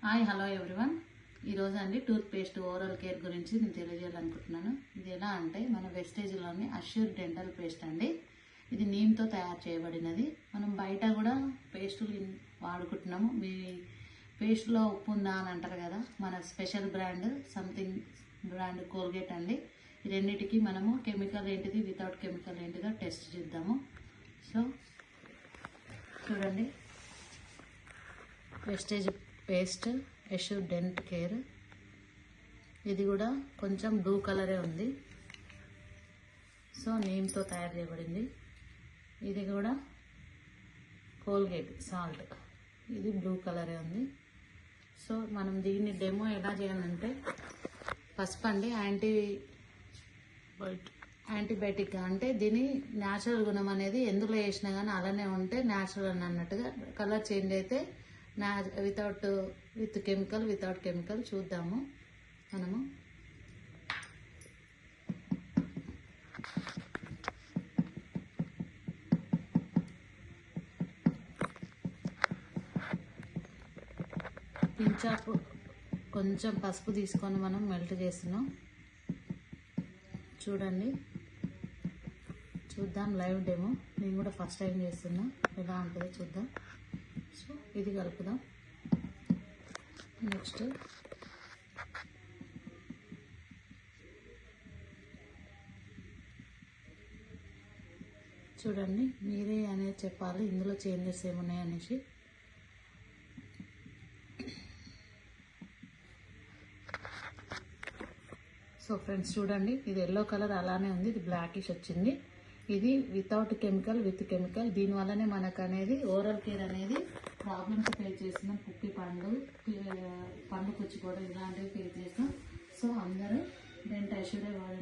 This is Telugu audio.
Hi hello everyone. ఈరోజు అండి టూత్ పేస్ట్ ఓరల్ కేర్ గురించి నేను తెలియజేయాలనుకుంటున్నాను. ఇది ఎలా అంటే మన వెస్టేజ్లోని అష్యూర్ డెంటల్ పేస్ట్ అండి. ఇది నీమ్తో తయారు చేయబడినది. మనం బయట కూడా పేస్టులు వాడుకుంటున్నాము. మీ పేస్ట్లో ఉప్పు ఉందా అని అంటారు కదా, మన special brand something brand Colgate అండి. ఈ రెండింటికి మనము కెమికల్ ఏంటిది వితౌట్ కెమికల్ ఏంటిదో టెస్ట్ చేద్దాము. సో చూడండి, Vestige paste Assure dent care. ఇది కూడా కొంచెం బ్లూ కలరే ఉంది. సో నీమ్తో తయారు చేయబడింది. ఇది కూడా కోల్గేట్ సాల్ట్, ఇది బ్లూ కలరే ఉంది. సో మనం దీన్ని డెమో ఎలా చేయాలంటే, పసుపు అండి యాంటీబయాటిక్ అంటే దీని న్యాచురల్ గుణం అనేది ఎందులో వేసినా కానీ అలానే ఉంటే న్యాచురల్ అని అన్నట్టుగా, కలర్ చేంజ్ అయితే విత్ కెమికల్ చూద్దాము మనము. పించాపు కొంచెం పసుపు తీసుకొని మనం మెల్ట్ చేస్తున్నాం. చూడండి, చూద్దాం లైవ్ డెమో. నేను కూడా ఫస్ట్ టైం చేస్తున్నా, ఎలా ఉంటుందో చూద్దాం. సో ఇది కలుపుదాం. నెక్స్ట్ చూడండి, మీరే అనేది చెప్పాలి ఇందులో చేంజెస్ ఏమున్నాయి అనేసి. సో ఫ్రెండ్స్ చూడండి, ఇది ఎల్లో కలర్ అలానే ఉంది, ఇది బ్లాకిష్ వచ్చింది. ఇది వితౌట్ కెమికల్ విత్ కెమికల్. దీనివల్లనే మనకు అనేది ఓరల్ కేర్ అనేది ప్రాబ్లమ్స్ ఫేస్ చేస్తున్నాం. పుప్పి పండు పుచ్చిపోవడం ఇలాంటివి ఫేస్ చేస్తాం. సో అందరూ డెంట్ అష్యూరే వాడండి.